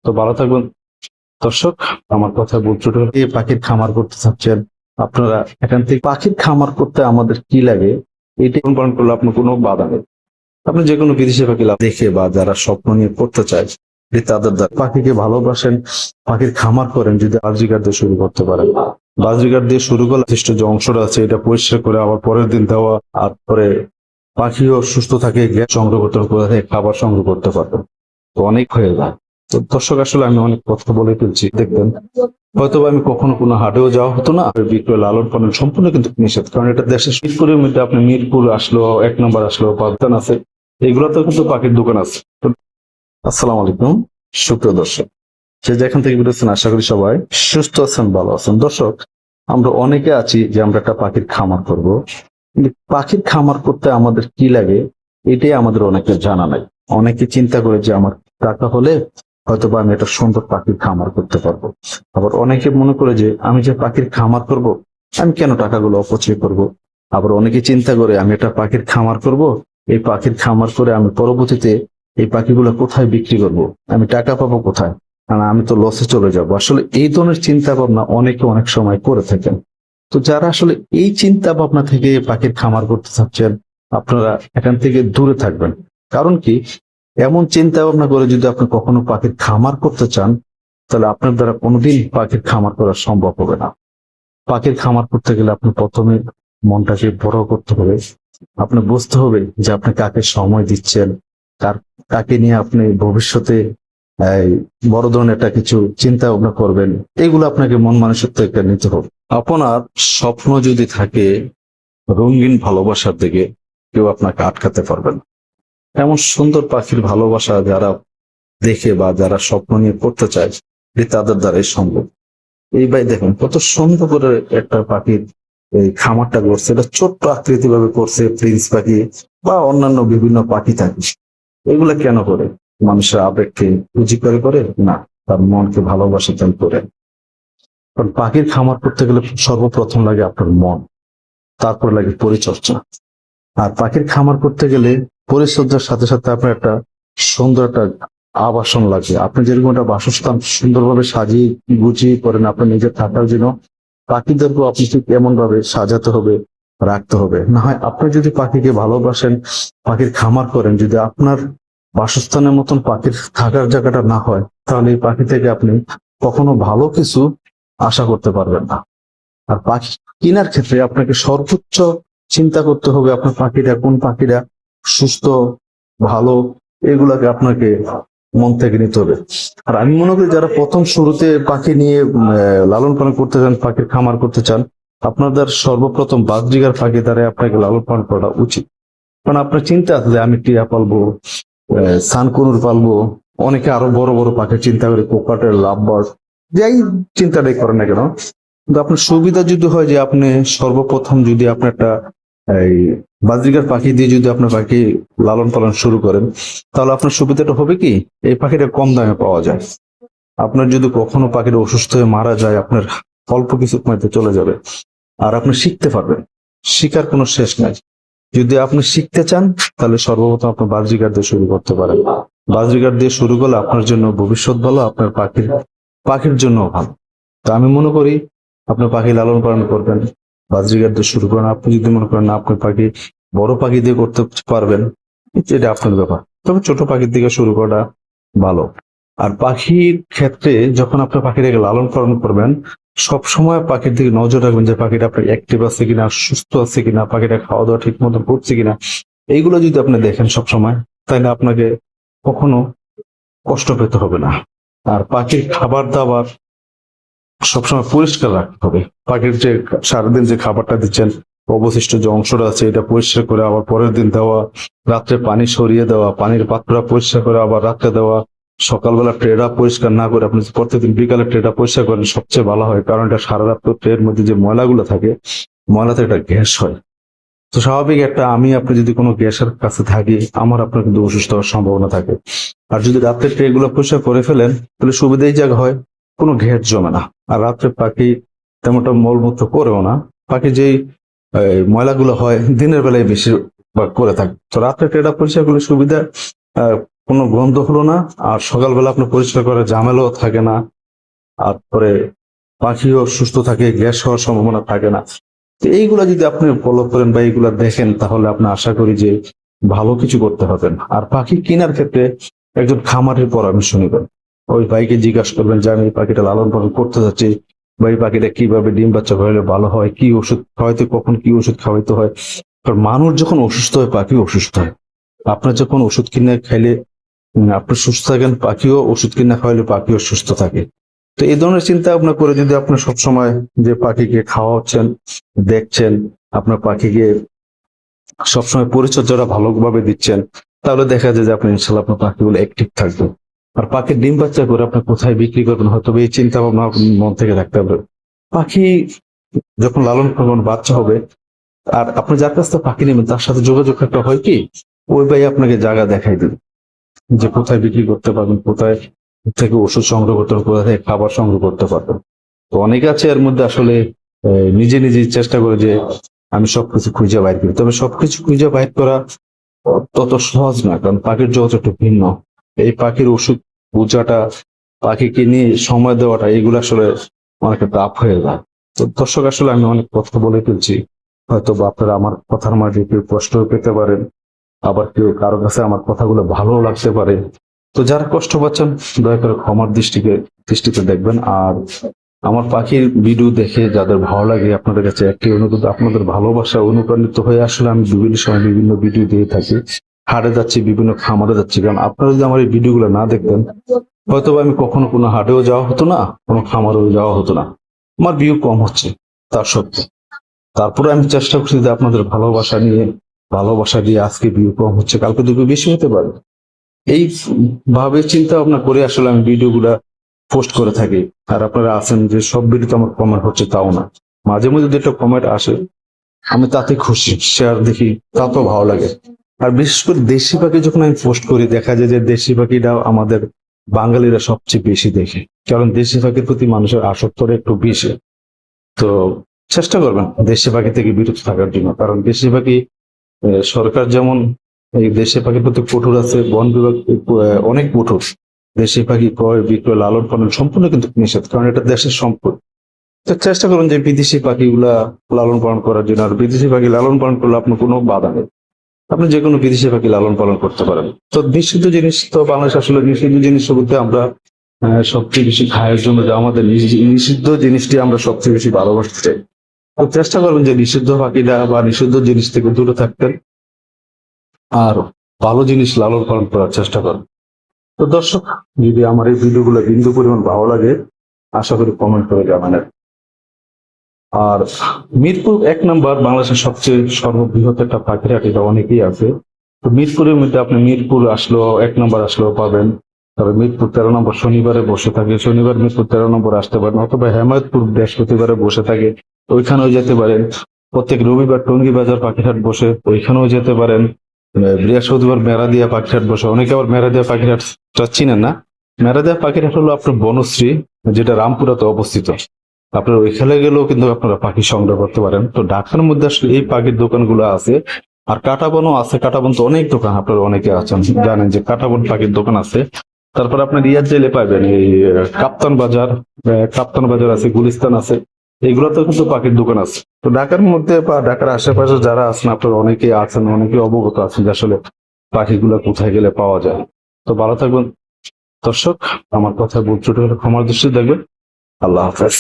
তো ভালো থাকবেন দর্শক। আমার কথা বলতে এই পাখির খামার করতে চাচ্ছেন আপনারা, এখান থেকে পাখির খামার করতে আমাদের কি লাগে এটি পালন করলে আপনার কোনো বাধা নেই। আপনি যে কোনো বিদেশি পাখি দেখে বা যারা স্বপ্ন নিয়ে করতে চায় তাদের দ্বারা পাখিকে ভালোবাসেন, পাখির খামার করেন, যদি বাজরিগার দিয়ে শুরু করতে পারেন। বাজরিগার দিয়ে শুরু করলে নির্দিষ্ট যে অংশটা আছে এটা পরিষ্কার করে আবার পরের দিন দেওয়া, আর পরে পাখিও সুস্থ থাকে, গ্যাস সংগ্রহ করতে পারবে, খাবার সংগ্রহ করতে পারবে, তো অনেক হয়ে যায়। তো দর্শক আসলে আমি অনেক কথা বলে ফেলছি, দেখবেন হয়তো আমি কখনো কোনো হাটেও যাওয়া হতো না। বিক্রয় লালন পালন সম্পূর্ণ কিন্তু নিষেধ, কারণ এটা দেশের মিরপুরের মধ্যে আপনি মিরপুর আসলো, 1 নম্বর আসলো, পাবদান আছে, এগুলোতেও কিন্তু পাখির দোকান আছে। আসসালামু আলাইকুম সুপ্রিয় দর্শক, যে যেখান থেকে বেরোচ্ছেন আশা করি সবাই সুস্থ আছেন, ভালো আছেন। দর্শক, আমরা অনেকে আছি যে আমরা একটা পাখির খামার করব, কিন্তু পাখির খামার করতে আমাদের কি লাগে এটাই আমাদের অনেকের জানা নাই। অনেকে চিন্তা করে যে আমার টাকা হলে হয়তোবা আমি একটা সুন্দর পাখির খামার করতে পারবো। আবার অনেকে মনে করে যে আমি যে পাখির খামার করব, আমি কেন টাকাগুলো অপচয় করব। আবার অনেকে চিন্তা করে আমি একটা পাখির খামার করব, এই পাখির খামার করে আমি পরবর্তীতে এই পাখিগুলো কোথায় বিক্রি করব, আমি টাকা পাবো কোথায়, কারণ আমি তো লসে চলে যাব। আসলে এই ধরনের চিন্তা ভাবনা অনেকে অনেক সময় করে থাকেন। তো যারা আসলে এই চিন্তা ভাবনা থেকে পাখির খামার করতে চাচ্ছেন, আপনারা এখান থেকে দূরে থাকবেন। কারণ কি, এমন চিন্তা ভাবনা করে যদি আপনি কখনো পাখির খামার করতে চান, তাহলে আপনার দ্বারা কোনোদিন পাখির খামার করা সম্ভব হবে না। পাখির খামার করতে গেলে আপনি প্রথমে মনটাকে বড় করতে হবে। আপনি বুঝতে হবে যে আপনি কাকে সময় দিচ্ছেন, কাকে নিয়ে আপনি ভবিষ্যতে এই বড় ধরনের একটা কিছু চিন্তা ভাবনা করবেন, এগুলো আপনাকে মন মানসিকতা একটা নিতে হবে। আপনার স্বপ্ন যদি থাকে রঙিন ভালোবাসার দিকে, কেউ আপনাকে আটকাতে পারবে না। এমন সুন্দর পাখির ভালোবাসা যারা দেখে বা যারা স্বপ্ন নিয়ে করতে চায়, তাদের দ্বারাই সম্ভব। এই ভাই দেখেন কত সুন্দর করে একটা পাখির এই খামারটা করছে, এটা ছোট্ট আকৃতি ভাবে করছে। প্রিন্স পাখি বা অন্যান্য বিভিন্ন পাখি থাকে, এগুলা কেন করে? মানুষের আবেগকে পুঁজি করে করে না, তার মনকে ভালোবাসে তাই করে। কারণ পাখির খামার করতে গেলে সর্বপ্রথম লাগে আপনার মন, তারপর লাগে পরিচর্যা। আর পাখির খামার করতে গেলে পরিচর্যার সাথে সাথে আপনার একটা সুন্দর একটা আবাসন লাগে। আপনি যেরকম একটা বাসস্থান সুন্দরভাবে সাজিয়ে গুছিয়ে করেন আপনার নিজের থাকার জন্য, পাখিদেরকেও আপনি ঠিক এমন ভাবে সাজাতে হবে, রাখতে হবে। না হয় আপনি যদি পাখিকে ভালোবাসেন, পাখির খামার করেন, যদি আপনার বাসস্থানের মতন পাখির থাকার জায়গাটা না হয়, তাহলে এই পাখি থেকে আপনি কখনো ভালো কিছু আশা করতে পারবেন না। আর পাখি কেনার ক্ষেত্রে আপনাকে সর্বোচ্চ চিন্তা করতে হবে আপনার পাখিটা কোন পাখিটা সুস্থ, ভালো, এগুলাকে আপনাকে মন থেকে নিতে হবে। আর আমি মনে করি যারা প্রথম শুরুতে পাখি নিয়ে লালন পালন করতে চান, পাখির খামার করতে চান, আপনাদের সর্বপ্রথম বাজরিগার পাখি দ্বারা আপনাকে লালন পালন করা উচিত। কারণ আপনার চিন্তা আছে যে আমি টিয়া পালবো, সানকুনুর পালবো, অনেকে আরো বড় বড় পাখি চিন্তা করে, কোকাটের, লাভবার্ড, যাই চিন্তাটাই করেন না কেন, কিন্তু আপনার সুবিধা যদি হয় যে আপনি সর্বপ্রথম যদি আপনি একটা এই বাজরিগার পাখি দিয়ে যদি আপনার পাখি লালন পালন শুরু করেন, তাহলে আপনার সুবিধাটা হবে কি, এই পাখিটা কম দামে পাওয়া যায়। আপনার যদি কখনো পাখিটা অসুস্থ হয়ে মারা যায়, আপনার অল্প কিছু সময়তে চলে যাবে, আর আপনি শিখতে পারবেন। শিখার কোনো শেষ নাই। যদি আপনি শিখতে চান, তাহলে সর্বপ্রথম আপনার বাজরিগার দিয়ে শুরু করতে পারেন। বাজরিগার দিয়ে শুরু করলে আপনার জন্য ভবিষ্যৎ ভালো, আপনার পাখির পাখির জন্য ভালো। তো আমি মনে করি আপনি পাখি লালন পালন করবেন, বাজরিগার দিয়ে শুরু করেন। আপনি যদি মনে করেন না আপনি পাখি বড় পাখি দিয়ে করতে পারবেন, এটা আপনার ব্যাপার, তবে ছোট পাখির দিকে শুরু করা ভালো। আর পাখির ক্ষেত্রে যখন আপনার পাখিটাকে লালন পালন করবেন, সব সময় পাখির দিকে নজর রাখবেন যে পাখিটা আপনার অ্যাক্টিভ আছে কিনা, সুস্থ আছে কিনা, পাখিটা খাওয়া দাওয়া ঠিক মতো করছে কিনা। এইগুলো যদি আপনি দেখেন সব সময়, তাহলে আপনাকে কখনো কষ্ট পেতে হবে না। আর পাখির খাবার দাবার সবসময় পরিষ্কার রাখতে হবে। পাখির যে সারাদিন যে খাবারটা দিচ্ছেন, অবশিষ্ট যে অংশটা আছে এটা পরিষ্কার করে আবার পরের দিন দেওয়া, রাত্রে পানি সরিয়ে দেওয়া, পানির পাত্রটা পরিষ্কার করে আবার রাত্রে দেওয়া, সকালবেলা ট্রেটা পরিষ্কার না করে আপনি প্রত্যেকদিন বিকালে ট্রেটা পরিষ্কার করেন, সবচেয়ে ভালো হয়। কারণ এটা সারা রাত ট্রের মধ্যে যে ময়লাগুলো থাকে, ময়লাতে একটা গ্যাস হয়। তো স্বাভাবিক একটা আপনি যদি কোনো গ্যাসের কাছে থাকি, আপনার কিন্তু অসুস্থ হওয়ার সম্ভাবনা থাকে। আর যদি রাত্রে ট্রে গুলো পরিষ্কার করে ফেলেন, তাহলে সুবিধাই জায়গা হয়, কোনো গ্যাস জমে না। আর রাত্রে পাখি তেমনটা মলমূত্র করেও না। পাখি যেই ময়লাগুলো হয় দিনের বেলায় বেশি করে থাকে। তো রাত্রে ট্রেটা পরিষ্কার করলে সুবিধা, কোনো গন্ধ হলো না, আর সকালবেলা আপনার পরিষ্কার করার ঝামেলাও থাকে না, আর পরে পাখিও সুস্থ থাকে, গ্যাস হওয়ার সম্ভাবনা থাকে না। তো এইগুলা যদি আপনি ফলো করেন বা এইগুলা দেখেন, তাহলে আপনি আশা করি যে ভালো কিছু করতে পারবেন। আর পাখি কেনার ক্ষেত্রে একজন খামারের পরামর্শ নেবেন। ওই ভাইকে জিজ্ঞাসা করবেন যে আমি এই পাখিটা লালন পালন করতে যাচ্ছি, বা এই পাখিটা কিভাবে ডিম বাচ্চা হলে ভালো হয়, কি ওষুধ খাওয়াইতে, কখন কি ওষুধ খাওয়াইতে হয়। কারণ মানুষ যখন অসুস্থ হয়, পাখি অসুস্থ হয়। আপনার যখন ওষুধ কিনে খাইলে আপনি সুস্থ থাকেন, পাখিও ওষুধ কিনে খাওয়াইলে পাখিও সুস্থ থাকে। তো এই ধরনের চিন্তা ভাবনা করে যদি আপনি সবসময় যে পাখিকে খাওয়াচ্ছেন, দেখছেন, আপনার পাখিকে সবসময় পরিচর্যাটা ভালোভাবে দিচ্ছেন, তাহলে দেখা যায় যে আপনি ইনশাল্লাহ আপনার পাখিগুলো অ্যাক্টিভ থাকবে। আর পাখির ডিম বাচ্চা করে আপনি কোথায় বিক্রি করবেন, হয়তো এই চিন্তা ভাবনা আপনার মন থেকে রাখতে হবে। পাখি যখন লালন পালন বাচ্চা হবে, আর আপনি যার কাছ থেকে পাখি নেবেন তার সাথে যোগাযোগ একটা হয় কি, ওই ভাই আপনাকে জায়গা দেখাই দিবে যে কোথায় বিক্রি করতে পারবেন, কোথায় থেকে ওষুধ সংগ্রহ করতে পারবেন, কোথা থেকে খাবার সংগ্রহ করতে পারবেন। তো অনেকে আছে এর মধ্যে আসলে নিজে নিজে চেষ্টা করে যে আমি সবকিছু খুঁজে বাইর করি, তবে সবকিছু খুঁজে বাইর করা তত সহজ না, কারণ পাখির জগৎ একটু ভিন্ন। এই পাখির ওষুধ বোঝাটা, পাখিকে নিয়ে সময় দেওয়াটা, এগুলো আসলে অনেকটা টাফ হয়ে যায়। তো দর্শক, আসলে আমি অনেক কথা বলে ফেলছি, হয়তো বা আপনারা আমার কথার মাঝে কেউ কষ্ট পেতে পারেন, আবার কেউ কারো কাছে আমার কথাগুলো ভালো লাগতে পারে। তো যারা কষ্ট পাচ্ছেন, দয়া করে ক্ষমার দৃষ্টিতে দেখবেন। আর আমার পাখির ভিডিও দেখে যাদের ভালো লাগে, আপনাদের কাছে একটি অনুরোধ, আপনাদের ভালোবাসা অনুপ্রাণিত হয়ে আসলে আমি বিভিন্ন সময় বিভিন্ন ভিডিও দিয়ে থাকি। হাটে যাচ্ছি, বিভিন্ন খামারে যাচ্ছি, কারণ আপনারা যদি আমার এই ভিডিওগুলো না দেখতেন, হয়তো আমি কখনো কোনো হাটেও যাওয়া হতো না, কোনো খামারেও যাওয়া হতো না। আমার ভিউ কম হচ্ছে, তার সত্ত্বেও তারপরে আমি চেষ্টা করছি যে আপনাদের ভালোবাসা দিয়ে আজকে ভিউ কম হচ্ছে, কালকে দুটো বেশি হতে পারে। এই ভাবে চিন্তা ভাবনা করে আসলে আমি ভিডিওগুলা পোস্ট করে থাকি। আর আপনারা আছেন যে সব ভিডিওতে আমার কমেন্ট হচ্ছে তাও না, মাঝে মধ্যে দুটো কমেন্ট আসে, আমি তাতে খুশি, শেয়ার দেখি তাতেও ভালো লাগে। আর বিশেষ করে দেশি পাখি যখন আমি পোস্ট করি, দেখা যায় যে দেশি পাখিটা আমাদের বাঙালিরা সবচেয়ে বেশি দেখে, কারণ দেশি পাখির প্রতি মানুষের আসক্তটা একটু বেশি। তো চেষ্টা করবেন দেশি পাখি থেকে বিরত থাকার জন্য, কারণ দেশি পাখি সরকার যেমন এই দেশি পাখির প্রতি কঠোর আছে, বন বিভাগ অনেক কঠোর। দেশি পাখি ক্রয় বিক্রয় লালন পালন সম্পূর্ণ কিন্তু নিষেধ, কারণ এটা দেশের সম্পদ। তো চেষ্টা করুন যে বিদেশি পাখিগুলা লালন পালন করার জন্য। আর বিদেশি পাখি লালন পালন করলে আপনার কোনো বাধা নেই, আপনি যে কোনো বিদেশি পাখি লালন পালন করতে পারেন। তো নিষিদ্ধ জিনিস তো বাংলাদেশ আসলে নিষিদ্ধ জিনিস বলতে আমরা সবচেয়ে বেশি খায়ের জন্য যে আমাদের নিষিদ্ধ জিনিসটি আমরা সবচেয়ে বেশি ভালোবাসতে চাই। তো চেষ্টা করবেন যে নিষিদ্ধ পাখিটা বা নিষিদ্ধ জিনিস থেকে দূরে থাকতেন, আর ভালো জিনিস লালন পালন করার চেষ্টা করুন। তো দর্শক, যদি আমার এই ভিডিওগুলো বিন্দু পরিমাণ ভালো লাগে, আশা করি কমেন্ট করে জানাবেন। আর মিরপুর 1 নম্বর বাংলাদেশের সবচেয়ে সর্ববৃহৎ একটা পাখির হাট, এটা অনেকেই আছে। তো মিরপুরের মধ্যে আপনি মিরপুর আসলেও 1 নম্বর আসলেও পাবেন। তবে মিরপুর 13 নম্বর শনিবারে বসে থাকে, শনিবার মিরপুর 13 নম্বর আসতে পারেন, অথবা হেমায়তপুর বৃহস্পতিবারে বসে থাকে, ওইখানেও যেতে পারেন। প্রত্যেক রবিবার টঙ্গী বাজার পাখির হাট বসে, ওইখানেও যেতে পারেন। বৃহস্পতিবার মেরাদিয়া পাখির হাট বসে, অনেকে আবার মেরাদিয়া পাখির হাটটা চিনেন না। মেরাদিয়া পাখির হাট হলো আপনার বনশ্রী, যেটা রামপুরাতে অবস্থিত। আপনার ওইখানে গেলেও কিন্তু আপনারা পাখি সংগ্রহ করতে পারেন। তো ঢাকার মধ্যে আসলে এই পাখির দোকানগুলো আছে। আর কাটাবনও আছে, কাটাবন তো অনেক দোকান, আপনারা অনেকে আছেন জানেন যে কাটাবন পাখির দোকান আছে। তারপর আপনার ইয়ার জেলে পাবেন এই কাপ্তান বাজার আছে, গুলিস্তান আছে, এগুলোতেও কিন্তু পাখির দোকান আছে। তো ঢাকার মধ্যে বা ঢাকার আশেপাশে যারা আছেন, আপনারা অনেকে আছেন, অনেকে অবগত আছেন যে আসলে পাখিগুলো কোথায় গেলে পাওয়া যায়। তো ভালো থাকবেন দর্শক, আমার কথা ভুল ত্রুটি হলে ক্ষমার দৃষ্টি দেখবেন। আল্লাহ হাফেজ।